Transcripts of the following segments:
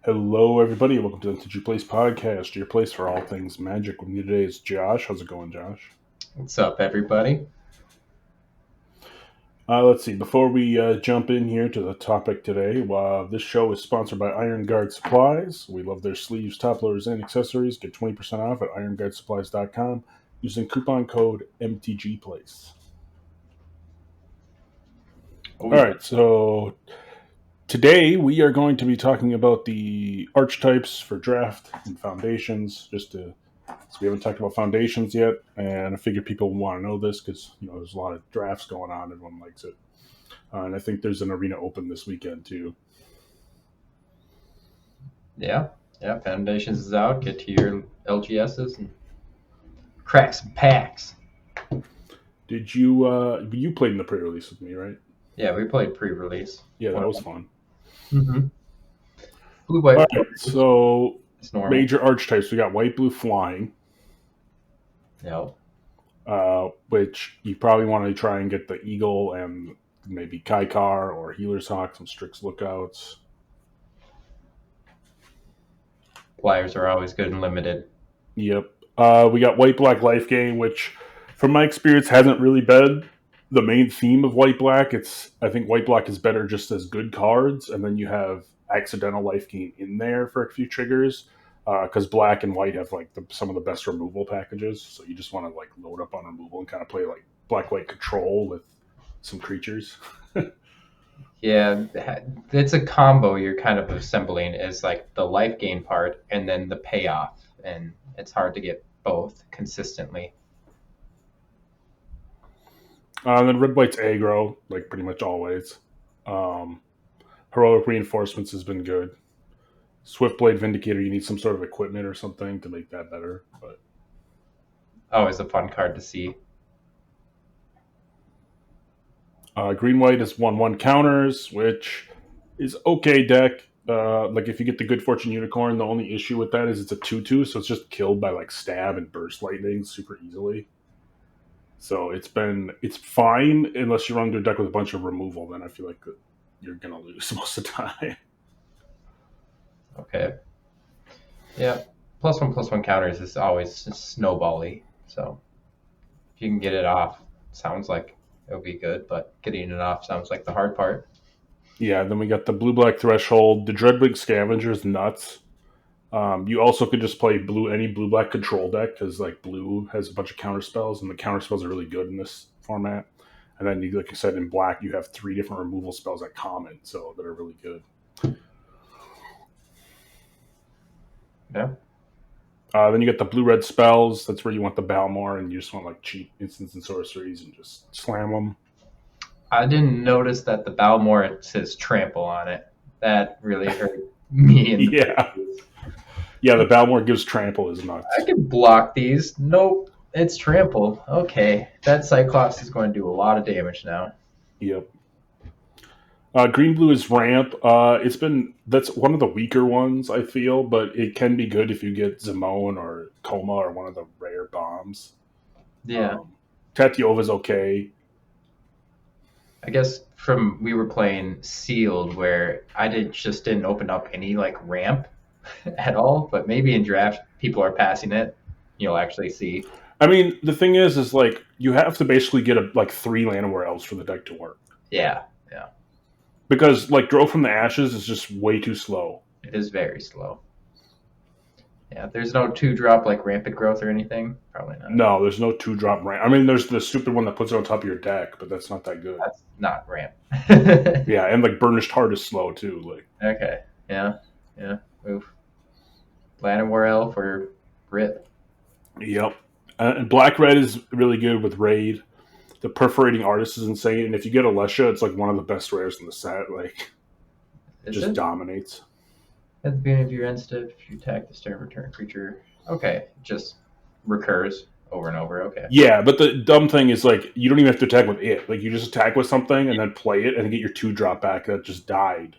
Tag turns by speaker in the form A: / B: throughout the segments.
A: Hello, everybody. Welcome to the MTG Place podcast, your place for all things magic. With me today is Josh. How's it going, Josh?
B: What's up, everybody?
A: Let's see. Before we jump in here to the topic today, this show is sponsored by Ironguard Supplies. We love their sleeves, top loaders, and accessories. Get 20% off at ironguardsupplies.com using coupon code MTG Place. All right, so today we are going to be talking about the archetypes for draft and foundations. So we haven't talked about foundations yet, and I figured people want to know this because there's a lot of drafts going on. Everyone likes it, and I think there's an arena open this weekend too.
B: Yeah. Foundations is out. Get to your LGSs and crack some packs.
A: Did you played in the pre-release with me, right?
B: Yeah, we played pre-release.
A: Yeah, that was fun.
B: Mm-hmm. Blue, white.
A: All right, so
B: normal.
A: Major archetypes. We got white, blue, flying.
B: Yep.
A: Which you probably want to try and get the Eagle and maybe Kaikar or Healer's Hawk, some Strix Lookouts.
B: Flyers are always good and limited.
A: Yep. We got white, black, life gain, which from my experience hasn't really been the main theme of white, black. I think white, black is better just as good cards, and then you have accidental life gain in there for a few triggers. Because black and white have some of the best removal packages, so you just want to load up on removal and kind of play black-white control with some creatures.
B: Yeah, it's a combo you're kind of assembling is the life gain part and then the payoff, and it's hard to get both consistently.
A: Then red, white's aggro, pretty much always. Heroic Reinforcements has been good. Swiftblade Vindicator, you need some sort of equipment or something to make that better. But
B: always a fun card to see.
A: Green-white is 1/1 counters, which is okay deck. If you get the Good Fortune Unicorn, the only issue with that is it's a 2/2, so it's just killed by stab and burst lightning super easily. So it's fine unless you run into a deck with a bunch of removal. Then I feel like you're gonna lose most of the time.
B: Okay. Yeah. +1/+1 counters is always just snowbally. So if you can get it off, sounds like it'll be good, but getting it off sounds like the hard part.
A: Yeah, then we got the blue-black Threshold. The Dreadwing Scavenger is nuts. You also could just play any blue-black control deck because blue has a bunch of counter spells, and the counter spells are really good in this format. And then, like I said, in black, you have 3 different removal spells at common, so that are really good.
B: Yeah.
A: Then you get the blue-red spells. That's where you want the Balmor, and you just want cheap instants and sorceries and just slam them.
B: I didn't notice that the Balmor says trample on it. That really hurt me.
A: Yeah, the Balmor gives trample is nuts.
B: I can block these. Nope, it's trample. Okay, that Cyclops is going to do a lot of damage now.
A: Yep. Green-blue is ramp. That's one of the weaker ones, I feel, but it can be good if you get Zimone or Coma or one of the rare bombs.
B: Yeah.
A: Tatiova's okay.
B: I guess we were playing sealed where I didn't open up any ramp at all, but maybe in draft people are passing it. You'll actually see.
A: I mean, the thing is you have to basically get 3 Llanowar Elves for the deck to work.
B: Yeah.
A: Because Draw from the Ashes is just way too slow.
B: It is very slow. Yeah, there's no 2-drop Rampant Growth or anything? Probably not.
A: No, there's no 2-drop ramp. I mean, there's the stupid one that puts it on top of your deck, but that's not that good.
B: That's not ramp.
A: Yeah, and Burnished Heart is slow too.
B: Okay, yeah. Oof. Llanowar Elf or Rip.
A: Yep. And Black-Red is really good with Raid. The Perforating Artist is insane, and if you get Alessia, it's one of the best rares in the set. Dominates.
B: At the beginning of your end step, if you attack the start return creature, okay, just recurs over and over. Okay.
A: Yeah, but the dumb thing is you don't even have to attack with it. You just attack with something and then play it and get your 2-drop back that just died.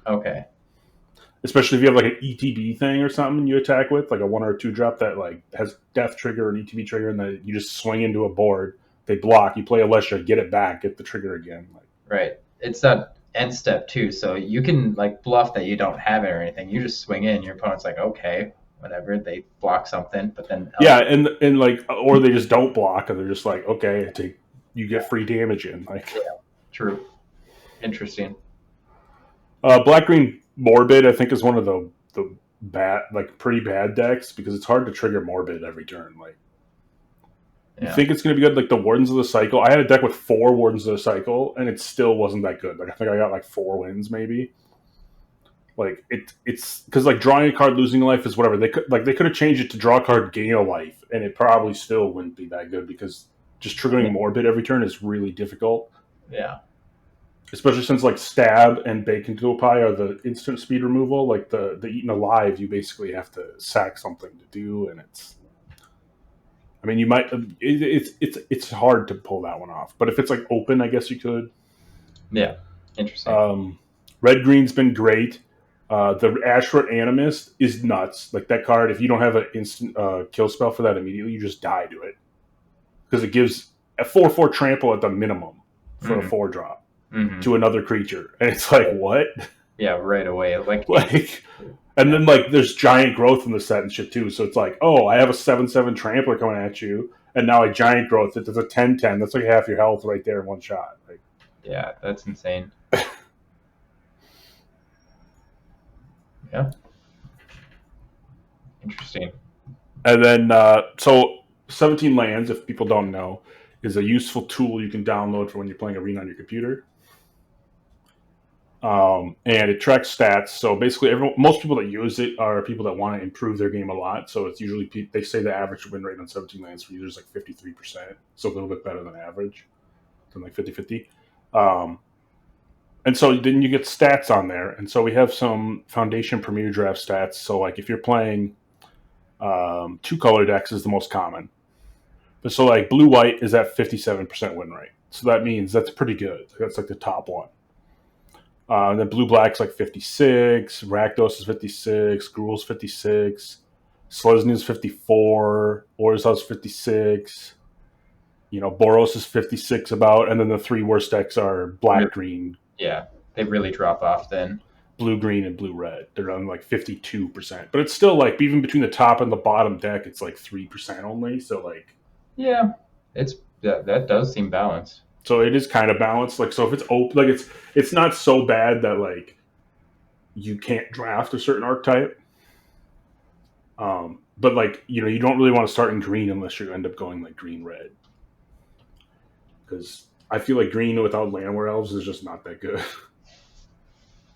B: Okay.
A: Especially if you have an ETB thing or something you attack with, a 1 or a 2-drop that has death trigger or an ETB trigger, and then you just swing into a board, they block. You play Alessia, get it back, get the trigger again. Like,
B: Right. It's that end step too, so you can like bluff that you don't have it or anything. You just swing in. Your opponent's like, okay, whatever. They block something, but then
A: yeah, and like, or they just don't block, and they're just like, okay, you get free damage in. Like,
B: yeah, true. Interesting.
A: Black Green Morbid, I think, is one of the bad, like pretty bad decks because it's hard to trigger Morbid every turn. Like, you think it's going to be good, like the Wardens of the Cycle. I had a deck with 4 Wardens of the Cycle, and it still wasn't that good. Like, I think I got like 4 wins, maybe. Like, it's because like drawing a card, losing a life is whatever. They could have changed it to draw a card, gain a life, and it probably still wouldn't be that good because just triggering Morbid every turn is really difficult.
B: Yeah.
A: Especially since like Stab and Bake into a Pie are the instant speed removal. Like the Eaten Alive, you basically have to sack something to do, and it's. I mean, you might. It's hard to pull that one off, but if it's like open, I guess you could.
B: Yeah, interesting.
A: Red Green's been great. The Ashford Animist is nuts. Like that card, if you don't have an instant kill spell for that immediately, you just die to it because it gives a 4/4 trample at the minimum for a 4-drop to another creature, and it's like what?
B: Yeah, right away.
A: Like. And then, like, there's giant growth in the set and shit, too. So it's like, oh, I have a 7/7 trampler coming at you, and now I giant growth it. There's a 10/10. That's like half your health right there in one shot. Like,
B: yeah, that's insane. Yeah. Interesting.
A: And then, so 17 Lands, if people don't know, is a useful tool you can download for when you're playing Arena on your computer. And it tracks stats. So basically, most people that use it are people that want to improve their game a lot. So it's usually they say the average win rate on 17 lands for users is like 53%, so a little bit better than average, than like 50-50. And so then you get stats on there. And so we have some Foundation Premier Draft stats. So like if you're playing 2-color decks is the most common. But so like blue-white is at 57% win rate. So that means that's pretty good. That's like the top one. And then blue-black's like 56, Rakdos is 56, Gruul's 56, Selesny's 54, Orzhov's 56, Boros is 56 about, and then the 3 worst decks are black-green.
B: Yeah, they really drop off then.
A: Blue-green and blue-red. They're on like 52%. But it's still like, even between the top and the bottom deck, it's like 3% only, so like...
B: Yeah, that does seem balanced.
A: So it is kind of balanced. Like, so if it's open, like it's not so bad that like you can't draft a certain archetype. But like, you don't really want to start in green unless you end up going like green-red. Because I feel like green without Landware Elves is just not that good.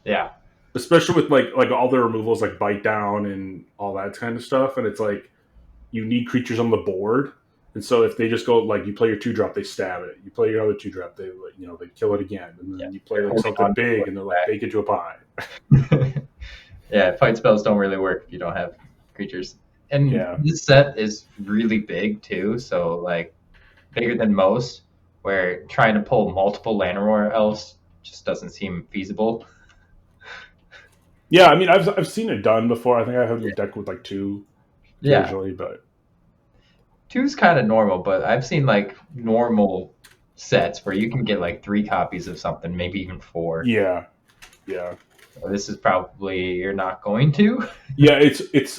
B: Yeah.
A: Especially with like all the removals like Bite Down and all that kind of stuff. And it's like you need creatures on the board. And so if they just go like you play your 2-drop, they stab it. You play your other 2-drop, they they kill it again. And then you play like something big, and they're like bake into a pie.
B: Yeah, fight spells don't really work if you don't have creatures. And this set is really big too, so like bigger than most. Where trying to pull multiple Landware Elves just doesn't seem feasible.
A: Yeah, I mean I've seen it done before. I think I had a deck with like 2 occasionally, but
B: 2's kind of normal, but I've seen like normal sets where you can get like 3 copies of something, maybe even 4.
A: Yeah.
B: So this is probably you're not going to.
A: Yeah,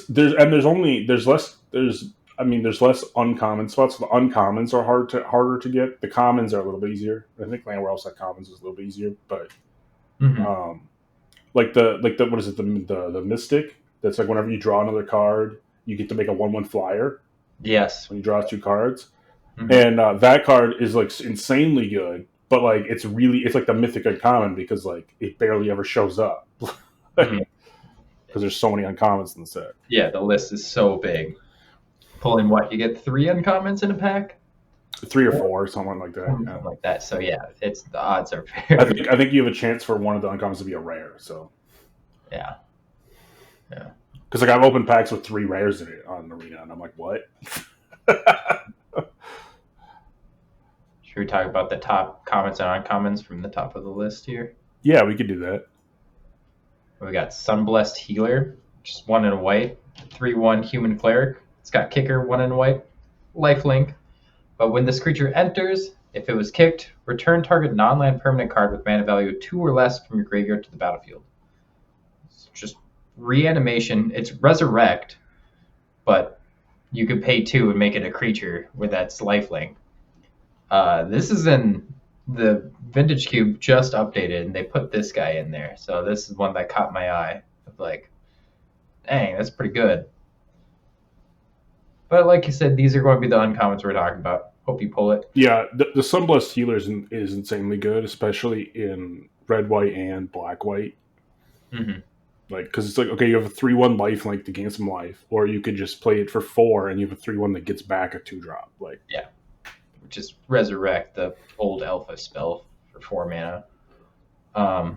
A: there's less uncommon spots. The uncommons are harder to get. The commons are a little bit easier. I think Landware Elves like commons is a little bit easier, but like the what is it, the Mystic? That's like whenever you draw another card, you get to make a 1/1 flyer.
B: Yes.
A: When you draw 2 cards. And that card is like insanely good, but like it's like the mythic uncommon because like it barely ever shows up. Because there's so many uncommons in the set.
B: Yeah, the list is so big. Pulling what? You get 3 uncommons in a pack?
A: 3 or 4, something like that.
B: Something like that. So yeah, the odds are fair.
A: I think you have a chance for one of the uncommons to be a rare, so.
B: Yeah.
A: Because like I've opened packs with 3 rares in it on Arena, and I'm like, what?
B: Should we talk about the top commons and uncommons from the top of the list here?
A: Yeah, we could do that.
B: We got Sunblessed Healer, just 1 in a white, 3/1 human cleric. It's got kicker, 1 in a white, lifelink, But when this creature enters, if it was kicked, return target non-land permanent card with mana value 2 or less from your graveyard to the battlefield. It's just reanimation. It's resurrect, but you could pay 2 and make it a creature with that's lifelink. This is in the Vintage Cube just updated, and they put this guy in there. So this is one that caught my eye. Of like, dang, that's pretty good. But like you said, these are going to be the uncommons we're talking about. Hope you pull it.
A: Yeah, the Sunblessed Healer is insanely good, especially in red, white, and black, white.
B: Mm-hmm.
A: Like, because it's like, okay, you have a 3/1 lifelink to gain some life, or you could just play it for 4 and you have a 3/1 that gets back a 2-drop. Like,
B: yeah, which is resurrect, the old alpha spell for 4 mana.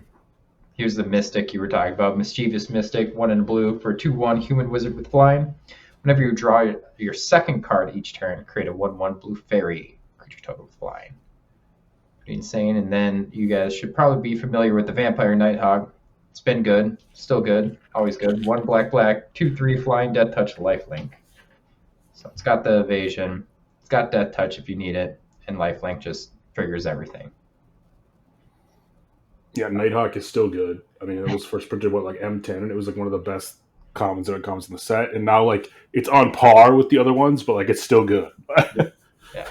B: Here's the Mystic you were talking about. Mischievous Mystic, 1 in blue for a 2/1 human wizard with flying. Whenever you draw your second card each turn, create a 1/1 blue fairy creature token with flying. Pretty insane. And then you guys should probably be familiar with the Vampire Nighthawk. It's been good, still good, always good. 1 black, 2/3 flying, death touch, lifelink. So it's got the evasion, it's got death touch if you need it, and lifelink just triggers everything.
A: yeah, Nighthawk is still good. I mean, it was first printed like M10, and it was like one of the best commons and uncommons in the set. And now like it's on par with the other ones, but like it's still good.
B: Yeah.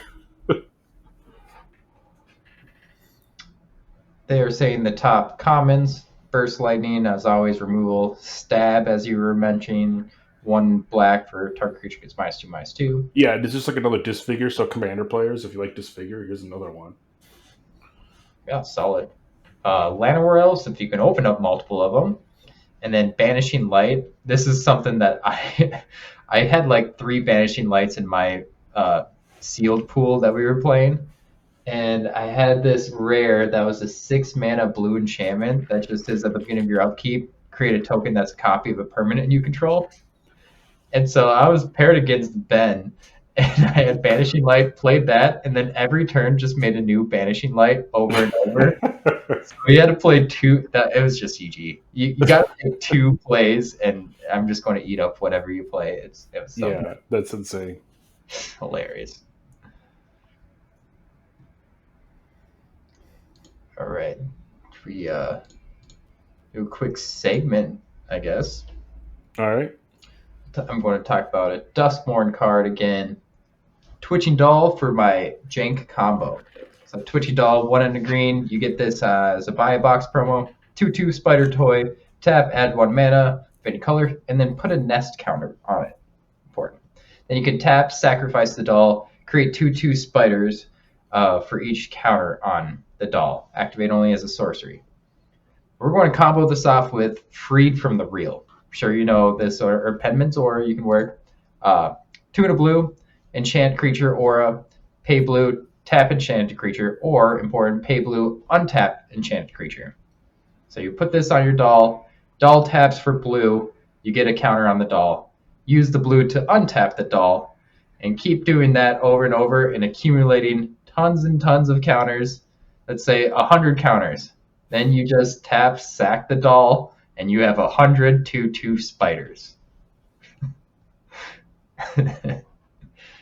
B: They are saying the top commons: Burst Lightning, as always, removal. Stab, as you were mentioning, 1 black for target creature gets -2/-2.
A: Yeah, this is like another Disfigure. So Commander players, if you like Disfigure, here's another one.
B: Yeah, solid. Llanowar Elves, if you can open up multiple of them. And then Banishing Light. This is something that I had like 3 Banishing Lights in my sealed pool that we were playing. And I had this rare that was a 6 mana blue enchantment that just says at the beginning of your upkeep, create a token that's a copy of a permanent you control. And so I was paired against Ben, and I had Banishing Light, played that, and then every turn just made a new Banishing Light over and over. So we had to play 2. It was just EG. You got to make 2 plays, and I'm just going to eat up whatever you play. It was so good.
A: That's insane.
B: Hilarious. All right. We do a quick segment, I guess.
A: All right.
B: I'm going to talk about a Duskmourn card again. Twitching Doll for my Jank combo. So Twitchy Doll, 1 in the green. You get this as a buy a box promo. 2/2 Spider Toy. Tap, add 1 mana of any color, and then put a nest counter on it. Important. Then you can tap, sacrifice the doll, create 2/2 spiders for each counter on the doll. Activate only as a sorcery. We're going to combo this off with Freed from the Real. I'm sure you know this, or Pedmans, or you can work 2 in a blue, enchant creature aura, pay blue, tap enchanted creature, or important, pay blue, untap enchanted creature. So you put this on your doll, doll taps for blue, you get a counter on the doll. Use the blue to untap the doll, and keep doing that over and over and accumulating tons and tons of counters. Let's say 100 counters. Then you just tap, sack the doll, and you have 100 2/2 spiders.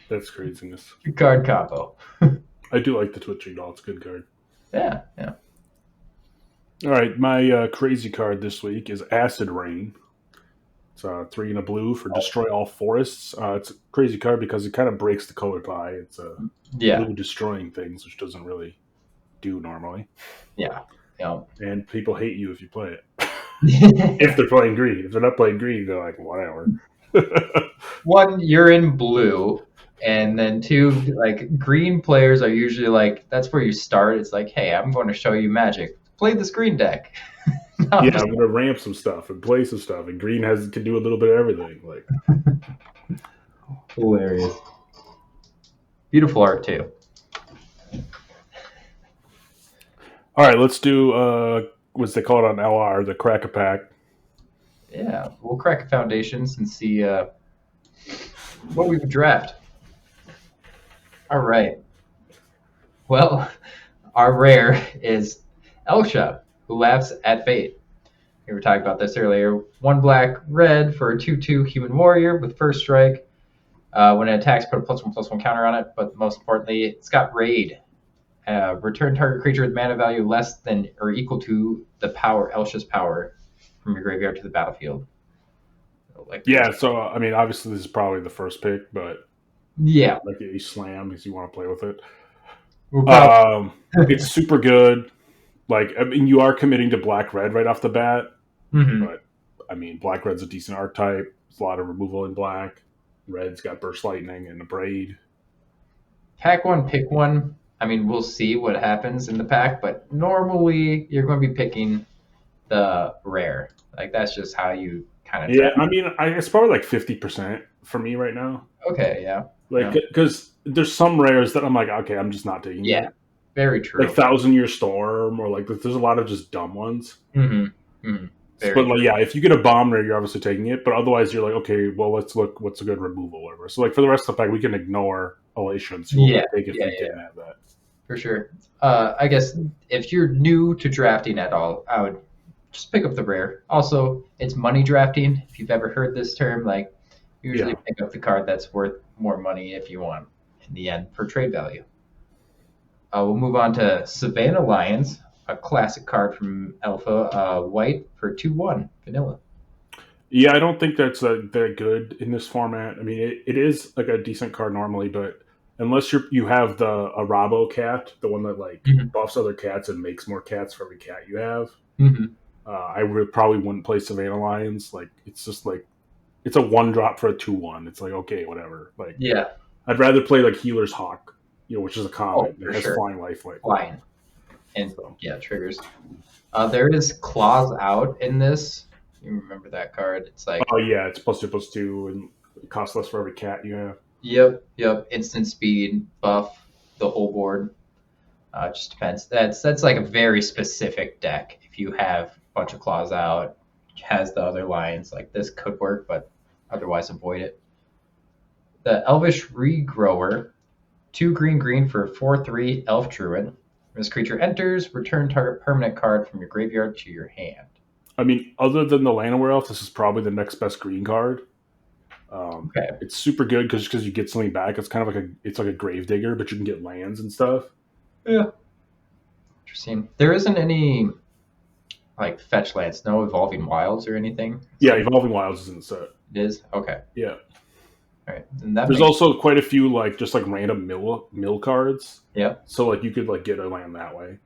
A: That's craziness.
B: Good card combo.
A: I do like the Twitching Doll. It's a good card.
B: Yeah.
A: All right, my crazy card this week is Acid Rain. It's 3 in a blue for Destroy All Forests. It's a crazy card because it kind of breaks the color pie. It's blue destroying things, which doesn't really do normally.
B: Yeah.
A: And people hate you if you play it. If they're playing green. If they're not playing green, they're like, whatever.
B: 1, you're in blue. And then 2, like, green players are usually like, that's where you start. It's like, hey, I'm going to show you magic. Play this green deck.
A: I'm going to ramp some stuff and play some stuff. And green can do a little bit of everything. Like,
B: hilarious. Beautiful art, too.
A: All right, let's do, what's they call it on LR, the Crack-a-Pack.
B: Yeah, we'll crack a foundations and see what we would draft. All right. Well, our rare is Elsha, who laughs at fate. We were talking about this earlier. 1 black, red for a 2/2 human warrior with first strike. When it attacks, put a +1/+1 counter on it. But most importantly, it's got Raid. Return target creature with mana value less than or equal to the power Elsha's power from your graveyard to the battlefield. Like
A: Yeah, so I mean, obviously this is probably the first pick, but
B: yeah,
A: like a slam because you want to play with it.
B: we'll probably.
A: It's super good. Like, I mean, you are committing to black red right off the bat,
B: Mm-hmm.
A: but I mean, black red's a decent archetype. There's a lot of removal in black. Red's got burst lightning and a braid.
B: Pack one, pick one. I mean, we'll see what happens in the pack, but normally you're going to be picking the rare. Like that's just how you kind of
A: Yeah,
B: draft.
A: I mean, it's probably like 50% for me right now.
B: Okay, yeah,
A: Like,
B: yeah,
A: because there's some rares that I'm like, okay, I'm just not taking
B: yeah.
A: it.
B: Very
A: Like
B: true.
A: Thousand Year Storm, or like there's a lot of just dumb ones.
B: Mm-hmm. Mm-hmm.
A: But
B: Very
A: like,
B: true.
A: yeah, if you get a bomb rare, you're obviously taking it. But otherwise, you're like, okay, well, let's look what's a good removal or whatever. So like for the rest of the pack, we can ignore Elation and see what we
B: Yeah,
A: take if
B: yeah,
A: we
B: yeah,
A: didn't have that.
B: for sure. I guess if you're new to drafting at all, I would just pick up the rare. Also, it's money drafting. If you've ever heard this term, like usually
A: Yeah,
B: pick up the card that's worth more money if you want in the end for trade value. We'll move on to Savannah Lions, a classic card from Alpha, white for 2/1 vanilla.
A: yeah, I don't think that's that good in this format. I mean, it is like a decent card normally, but unless you have the a Rabo cat, the one that like
B: Mm-hmm.
A: buffs other cats and makes more cats for every cat you have,
B: Mm-hmm.
A: I would probably wouldn't play Savannah Lions. Like it's just like it's a one drop for a 2/1. It's like okay, whatever. Like
B: Yeah.
A: I'd rather play like Healer's Hawk, which is a
B: Oh,
A: common.
B: for
A: It has
B: sure.
A: flying lifelink.
B: Flying. And
A: So
B: yeah, triggers. There is Claws Out in this. You remember that card? It's like,
A: oh yeah, it's +2/+2, and it costs less for every cat you have.
B: yep, instant speed, buff, the whole board. Just depends. That's like a very specific deck. If you have a bunch of Claws Out, has the other lines, like this could work, but otherwise avoid it. The Elvish Regrower, 2 green for 4/3 Elf Druid. When this creature enters, return target permanent card from your graveyard to your hand.
A: I mean, other than the Llanowar Elf, this is probably the next best green card.
B: Okay.
A: It's super good because you get something back. It's kind of like a Gravedigger, but you can get lands and stuff.
B: Yeah. Interesting. There isn't any like fetch lands, no evolving wilds or anything.
A: Yeah, Evolving Wilds is in the set.
B: It is? Okay.
A: Yeah,
B: All right. And that
A: there's
B: makes
A: also quite a few like just like random mill cards.
B: yeah.
A: So like you could like get a land that way,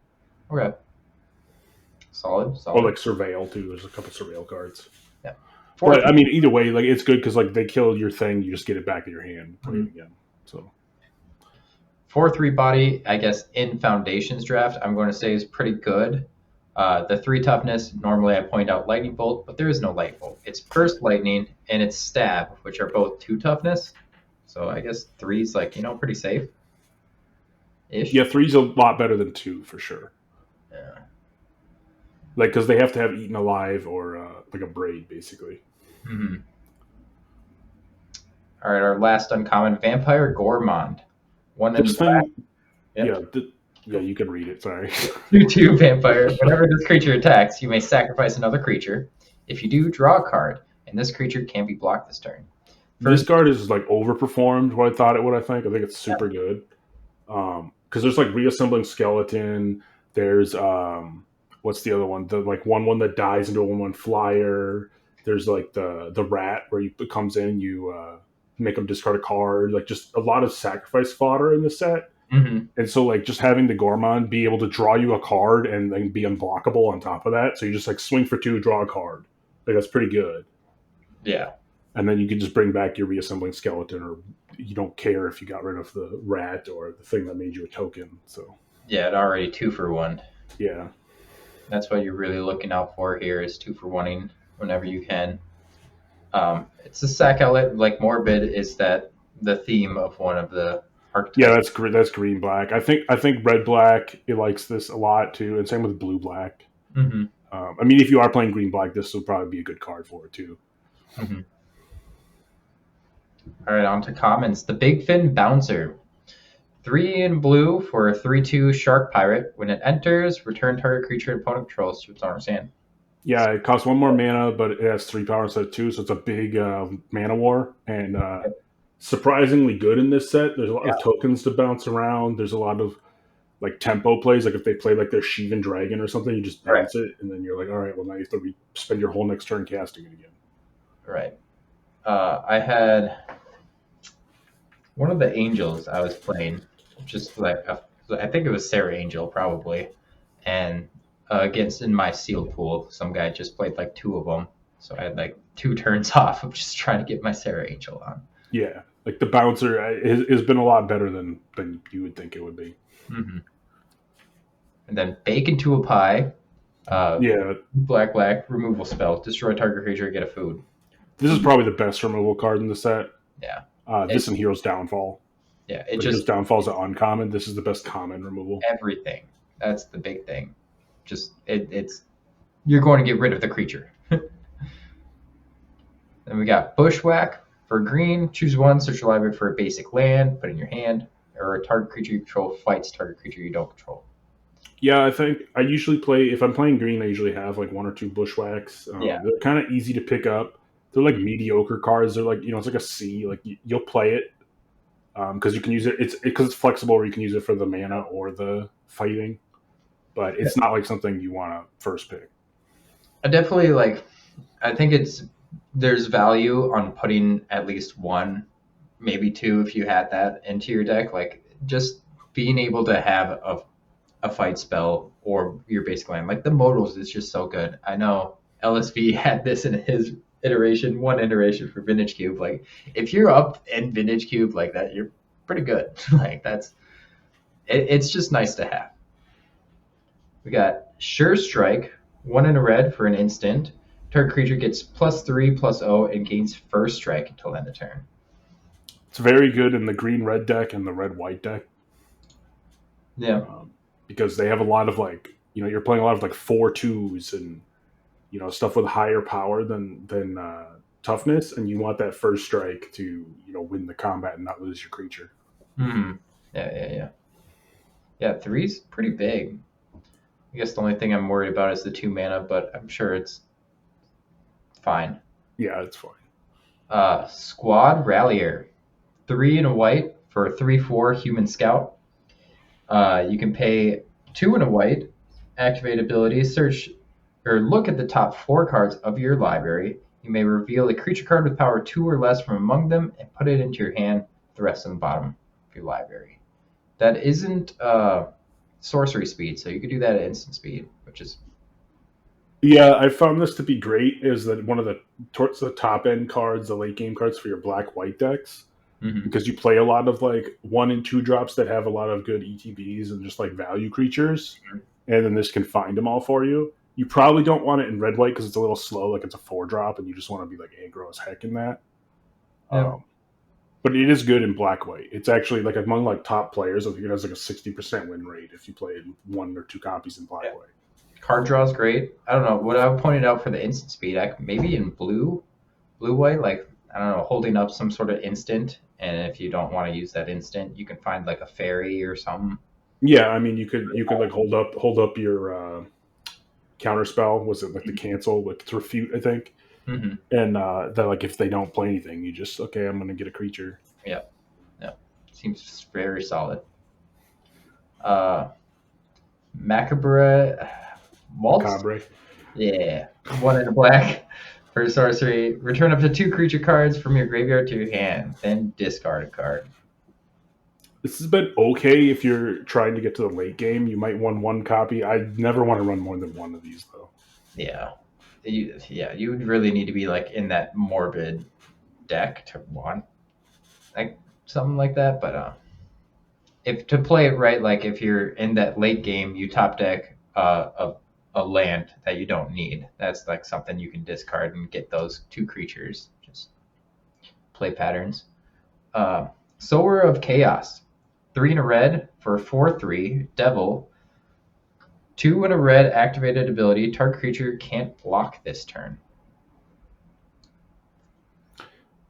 B: Okay. Solid.
A: or
B: Solid.
A: like Surveil too. There's a couple Surveil cards.
B: Yeah.
A: But I
B: Fourth
A: mean, either way, like it's good because like they kill your thing, you just get it back in your hand, play it again. So
B: 4/3 body, I guess in Foundations draft, I'm going to say is pretty good. The 3 toughness, normally I point out Lightning Bolt, but there is no Lightning Bolt. It's Burst Lightning and it's Stab, which are both 2 toughness. So I guess 3's like, pretty safe ish.
A: yeah, 3's a lot better than 2 for sure.
B: Yeah.
A: Like because they have to have Eaten Alive or like a braid basically.
B: Mm-hmm. All right, our last uncommon Vampire Gourmand. One in
A: This
B: black.
A: thing,
B: Yep.
A: yeah, you can read it. Sorry.
B: 2/2 vampire. Whenever this creature attacks, you may sacrifice another creature. If you do, draw a card, and this creature can't be blocked this turn.
A: This
B: First,
A: card is like overperformed what I thought it would. I think it's super good. Because there's like reassembling skeleton. There's what's the other one? The like one that dies into a 1/1 flyer. There's like the rat where it comes in, you make them discard a card. Like just a lot of sacrifice fodder in the set.
B: mm-hmm.
A: And so like just having the Gourmand be able to draw you a card and then be unblockable on top of that. So you just like swing for 2, draw a card. Like that's pretty good.
B: Yeah.
A: And then you can just bring back your reassembling skeleton, or you don't care if you got rid of the rat or the thing that made you a token. So
B: Yeah, it already 2 for 1.
A: yeah,
B: That's what you're really looking out for here is 2 for 1ing whenever you can. It's a sack outlet. Like Morbid is that the theme of one of the archetypes.
A: yeah, that's green black. I think red black it likes this a lot too, and same with blue black.
B: Mm-hmm.
A: I mean, if you are playing green black, this will probably be a good card for it too.
B: Mm-hmm. All right, on to commons. The Big Fin Bouncer. 3 in blue for a 3/2 Shark Pirate. When it enters, return target creature opponent controls to its owner's hand.
A: Yeah, it costs 1 more mana, but it has 3 power instead of 2, so it's a big mana war. And surprisingly good in this set. There's a lot of
B: Yeah,
A: tokens to bounce around. There's a lot of like tempo plays. Like if they play like their Sheevan Dragon or something, you just
B: right,
A: bounce it, and then you're like, all right, well now you have to spend your whole next turn casting it again.
B: right. I had one of the angels I was playing, just I think it was Sarah Angel probably, and against in my sealed pool, some guy just played like two of them, so I had like 2 turns off of just trying to get my Sarah Angel on.
A: Yeah, like the bouncer has been a lot better than you would think it would be.
B: Hmm. And then bake into a pie, uh,
A: Yeah,
B: black removal spell, destroy target creature, get a food.
A: this is probably the best removal card in the set.
B: Yeah,
A: This
B: it
A: and Hero's Downfall.
B: yeah it
A: But Hero's
B: just
A: Downfall is an uncommon. This is the best common removal.
B: everything. That's the big thing. Just it's you're going to get rid of the creature. Then we got Bushwhack for green. Choose one, search your library for a basic land, put it in your hand, or a target creature you control fights target creature you don't control.
A: Yeah, I think I usually play if I'm playing green. I usually have like one or two bushwhacks.
B: Yeah.
A: They're kind of easy to pick up. They're like mediocre cards. They're like it's like a C. Like you'll play it because you can use it. It's because it's flexible, where you can use it for the mana or the fighting. But it's not like something you want to first pick.
B: I definitely like. I think there's value on putting at least one, maybe two, if you had that into your deck. Like just being able to have a fight spell or your basic land. Like the modals is just so good. I know LSV had this in his one iteration for Vintage Cube. Like if you're up in Vintage Cube like that, you're pretty good. Like it's just nice to have. We got Sure Strike, 1 in a red for an instant. Target creature gets +3/+0 and gains first strike until end of turn.
A: It's very good in the green red deck and the red white deck
B: Yeah.
A: because they have a lot of like you're playing a lot of like 4/2s and stuff with higher power than toughness, and you want that first strike to win the combat and not lose your creature.
B: Hmm. Yeah. Yeah, three's pretty big. I guess the only thing I'm worried about is the 2 mana, but I'm sure it's fine.
A: Yeah, it's fine.
B: Squad Rallier, 3 and a white for a 3/4 human scout. You can pay 2 and a white, activate ability, search or look at the top 4 cards of your library. You may reveal a creature card with power 2 or less from among them and put it into your hand. The rest on the bottom of your library. That isn't sorcery speed, so you could do that at instant speed, which is
A: Yeah, I found this to be great. Is that one of the towards the top end cards, the late game cards for your black white decks,
B: mm-hmm.
A: because you play a lot of like 1 and 2 drops that have a lot of good ETBs and just like value creatures, and then this can find them all for you. You probably don't want it in red white because it's a little slow, like it's a 4 drop, and you just want to be like aggro as heck in that.
B: Yeah.
A: But it is good in black white. It's actually like among like top players. I think it has like a 60% win rate if you play it in 1 or 2 copies in black white.
B: Card draw is great. I don't know what I pointed out for the instant speed. Maybe in blue white, like I don't know, holding up some sort of instant, and if you don't want to use that instant, you can find like a fairy or something.
A: Yeah, I mean you could like hold up your counter spell. Was it like the cancel with to refute? I think.
B: Mm-hmm.
A: And that like if they don't play anything, you just I'm gonna get a creature.
B: Yeah. Seems very solid. Macabre Waltz.
A: Macabre.
B: Yeah. 1 in a black for sorcery. Return up to 2 creature cards from your graveyard to your hand, then discard a card.
A: This has been okay if you're trying to get to the late game. You might want 1 copy. I never want to run more than 1 of these though.
B: Yeah. You would really need to be like in that morbid deck to want like something like that. But if to play it right, like if you're in that late game, you top deck a land that you don't need. That's like something you can discard and get those 2 creatures. Just play patterns. Sower of Chaos, 3 and a red for a 4/3 devil. 2 and a red activated ability. Target creature can't block this turn.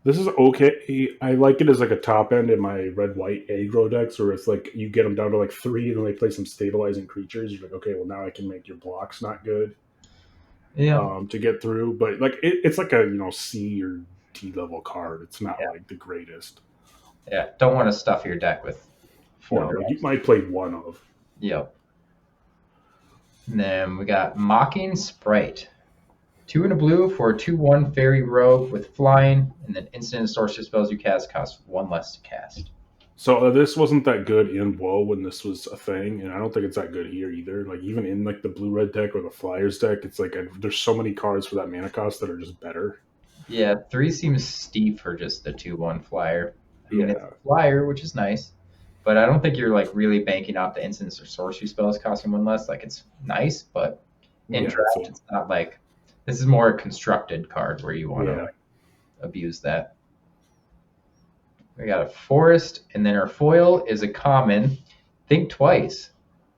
A: This is okay. I like it as like a top end in my red white aggro decks, where it's like you get them down to like 3, and then they play some stabilizing creatures. You're like, okay, well now I can make your blocks not good.
B: Yeah.
A: To get through, but like it's like a C or D level card. It's not like the greatest.
B: Yeah, don't want to stuff your deck with 4
A: No, like you
B: drops.
A: might play one of.
B: Yep. And then we got Mocking Sprite. 2 and a blue for a 2/1 fairy rogue with flying, and then instant and sorcery spells you cast cost 1 less to cast.
A: So this wasn't that good in WoW when this was a thing, and I don't think it's that good here either. Like even in like the blue red deck or the Flyers deck, it's like there's so many cards for that mana cost that are just better.
B: Yeah, 3 seems steep for just the 2/1 flyer. I mean, it's
A: Yeah,
B: a flyer, which is nice, but I don't think you're like really banking off the instants or sorcery spells costing 1 less. Like it's nice, but in
A: yeah,
B: draft,
A: so
B: it's not like this is more a constructed card where you want to
A: yeah.
B: like abuse that. We got a forest, and then our foil is a common. Think twice.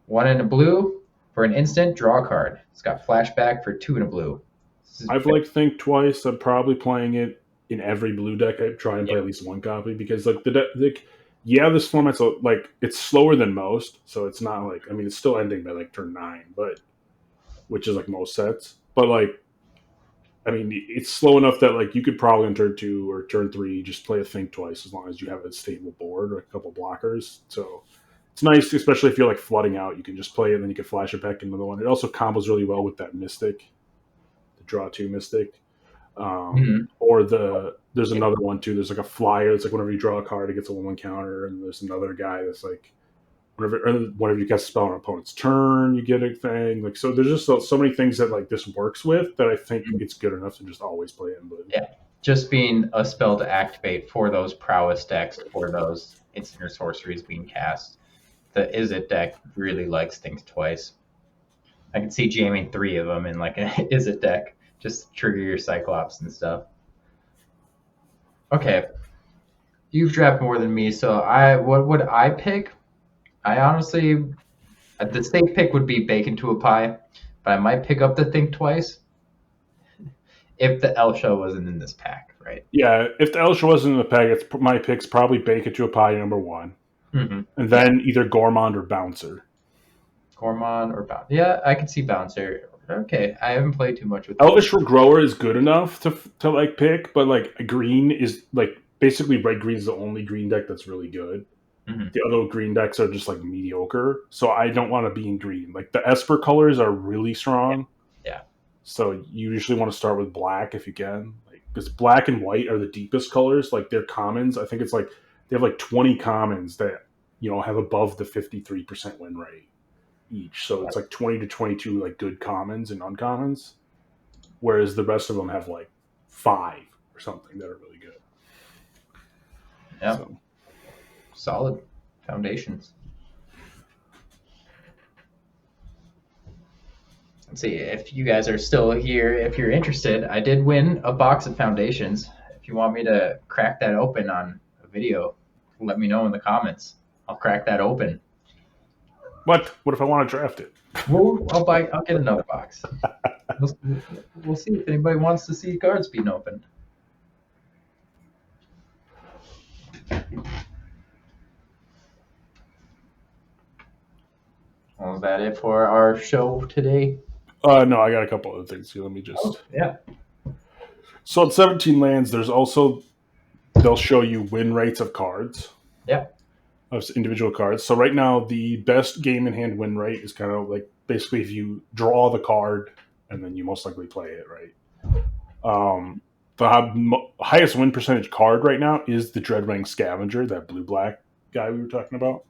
B: 1 and a blue for an instant. Draw a card. It's got flashback for 2 and a blue. This is
A: I've liked Think Twice. I'm probably playing it in every blue deck. I try and play at least one copy because like yeah, this format's like it's slower than most, so it's not like I mean it's still ending by like turn 9, but which is like most sets, but like I mean, it's slow enough that like you could probably on turn 2 or turn 3 just play a Think Twice as long as you have a stable board or a couple blockers. So it's nice, especially if you're like flooding out. You can just play it and then you can flash it back into the one. It also combos really well with that Mystic, the draw 2 Mystic.
B: Mhm.
A: Or there's another one too. There's like a flyer. It's like whenever you draw a card, it gets a 1/1 counter, and there's another guy that's like whenever you cast a spell on an opponent's turn, you get a thing. Like so, there's just so many things that like this works with that I think it's good enough to just always play it in blue.
B: Yeah, just being a spell to activate for those prowess decks, for those instant or sorceries being cast. The Izzet deck really likes Think Twice. I can see jamming 3 of them in like an Izzet deck, just trigger your Cyclops and stuff. Okay, you've drafted more than me, so what would I pick? I honestly, the safe pick would be Bacon to a Pie, but I might pick up the Think Twice if the Elsha wasn't in this pack, right?
A: Yeah, if the Elsha wasn't in the pack, it's my pick's probably Bake It to a Pie number 1,
B: Mm-hmm.
A: and
B: Yeah,
A: then either Gourmand or Bouncer.
B: Gormon or Bouncer. Yeah, I could see Bouncer. Okay, I haven't played too much with the
A: Elvish Grower is good enough to like pick, but like green is like basically red green is the only green deck that's really good.
B: Mhm.
A: The other green decks are just like mediocre, so I don't want to be in green. Like the Esper colors are really
B: Yeah,
A: strong,
B: yeah,
A: so you usually want to start with black if you can. Like because black and white are the deepest colors. Like they're commons. I think it's like they have like 20 commons that have above the 53% win rate each. So it's like 20 to 22 like good commons and uncommons, whereas the rest of them have like 5 or something that are really good.
B: yeah.
A: So
B: Solid foundations. Let's see if you guys are still here. If you're interested, I did win a box of foundations. If you want me to crack that open on a video, let me know in the comments. I'll crack that open.
A: what if I want to draft it?
B: I'll get another box. We'll, we'll see if anybody wants to see cards being opened. Well, is that it for our show today?
A: No, I got a couple other things here. Let me
B: Oh,
A: just.
B: yeah.
A: So at 17 lands, there's also they'll show you win rates of cards.
B: Yeah.
A: Of individual cards. So right now, the best game in hand win rate is kind of like basically if you draw the card and then you most likely play it, right? The highest win percentage card right now is the Dreadwing Scavenger, that blue black guy we were talking about.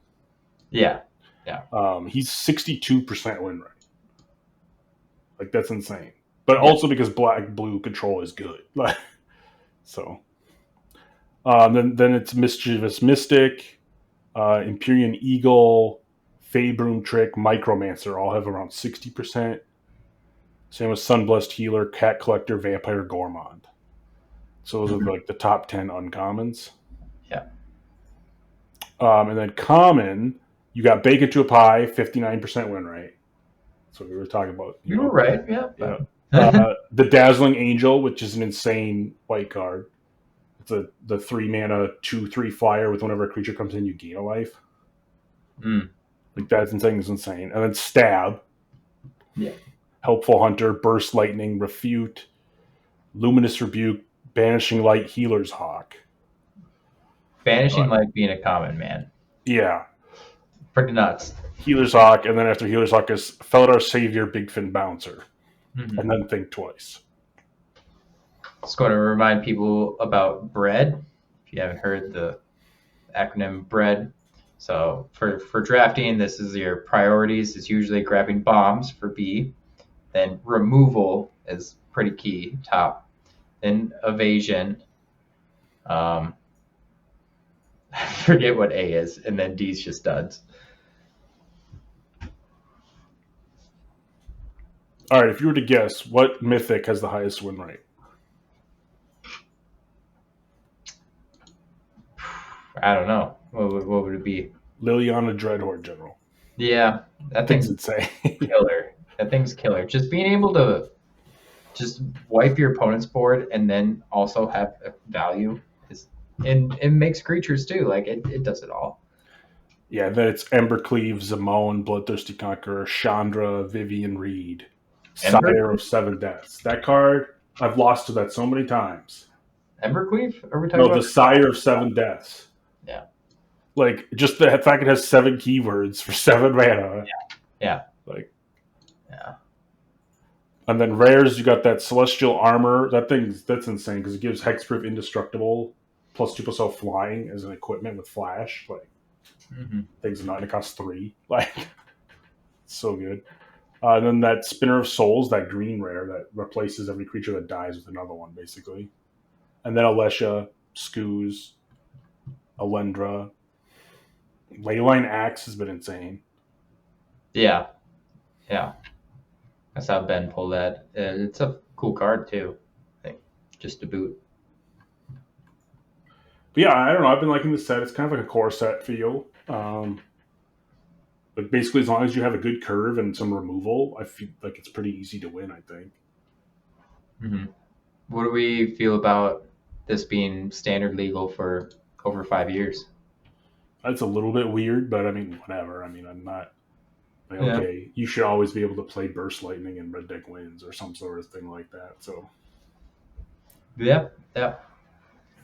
B: Yeah. Yeah.
A: He's 62% win rate. Like that's insane. But
B: Yeah.
A: also because black blue control is good. Like so. Then it's Mischievous Mystic, Empyrean Eagle, Fade Trick, Micromancer all have around 60%. Same with Sunblessed Healer, Cat Collector, Vampire Gourmand. So those are like the top 10 uncommons.
B: Yeah.
A: And then common, you got Bake It to a Pie, 59% win rate. So we were talking about.
B: You were right. Yeah.
A: Yeah. The Dazzling Angel, which is an insane white card. It's the 3 mana 2/3 flyer with whenever a creature comes in, you gain a life.
B: Mm.
A: Like that's insane. Is insane. And then Stab.
B: Yeah.
A: Helpful Hunter, Burst Lightning, Refute, Luminous Rebuke, Banishing Light, Healer's Hawk.
B: Banishing Life being a common, man.
A: Yeah.
B: Pretty nuts.
A: Healer's Hawk, and then after Healer's Hawk is Felidar Savior, Big Fin Bouncer.
B: Mm-hmm.
A: And then think twice.
B: Just going to remind people about bread. If you haven't heard the acronym bread. So for drafting, this is your priorities. It's usually grabbing bombs for B. Then removal is pretty key, top. Then evasion. I forget what A is, and then D's just duds.
A: All right, if you were to guess, what mythic has the highest win rate?
B: I don't know. What would it be?
A: Liliana Dreadhorde General.
B: Yeah, that
A: Thing's
B: thing's
A: insane.
B: killer. That thing's killer. Just being able to just wipe your opponent's board and then also have a value is, and it makes creatures too. Like it does it all.
A: Yeah, then it's Embercleave, Zamon, Bloodthirsty Conqueror, Chandra, Vivian Reed, Sire of Seven Deaths. That card, I've lost to that so many times.
B: Embercleave? Are we talking about?
A: No, the Sire of Seven Deaths.
B: Yeah.
A: Like, just the fact it has 7 keywords for 7 mana.
B: Yeah.
A: Like,
B: yeah.
A: And then rares, you got that Celestial Armor. That's insane because it gives Hexproof Indestructible plus 2/+0 flying as an equipment with flash. Like, things not, and it costs 3. Like, so good. And then that Spinner of Souls, that green rare that replaces every creature that dies with another one, basically. And then Alesha, Skooz, Alendra. Leyline Axe has been insane.
B: Yeah. Yeah. That's how Ben pulled that. It's a cool card, too. I think. Just to boot.
A: But yeah, I don't know. I've been liking the set. It's kind of like a core set feel. But basically, as long as you have a good curve and some removal, I feel like it's pretty easy to win, I think.
B: Mm-hmm. What do we feel about this being standard legal for over 5 years?
A: That's a little bit weird, but I mean, whatever. I mean, I'm not like, okay, you should always be able to play Burst Lightning and Red Deck Wins or some sort of thing like that. So,
B: yeah.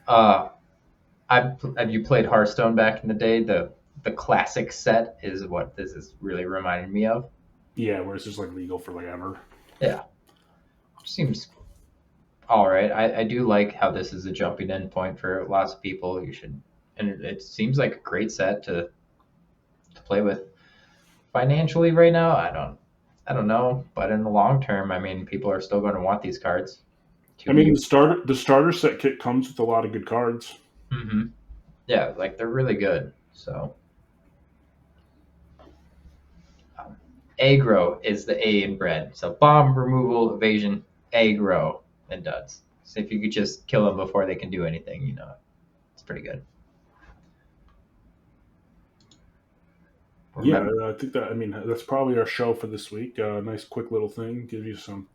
B: Have you played Hearthstone back in the day? The classic set is what this is really reminding me of.
A: Yeah, where it's just like legal for like ever.
B: Yeah. Seems all right. I do like how this is a jumping in point for lots of people. You should, and it seems like a great set to play with. Financially, right now, I don't know, but in the long term, I mean, people are still going to want these cards.
A: I mean, the starter set kit comes with a lot of good cards.
B: Mm-hmm. Yeah, like they're really good. So, aggro is the A in bread. So bomb, removal, evasion, aggro, and duds. So if you could just kill them before they can do anything, you know, it's pretty good.
A: Yeah, I think that. I mean, that's probably our show for this week. Nice, quick little thing. Give you some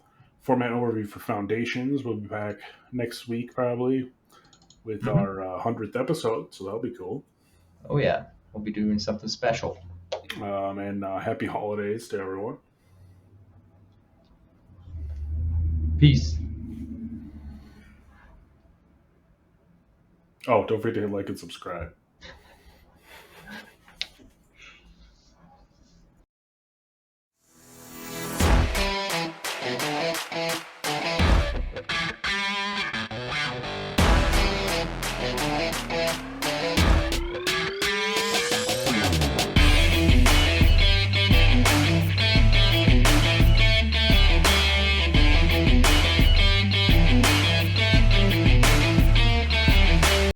A: format overview for Foundations. We'll be back next week probably with our 100th episode, so that'll be cool.
B: Oh yeah, we'll be doing something special.
A: And happy holidays to everyone.
B: Peace.
A: Oh, don't forget to hit like and subscribe.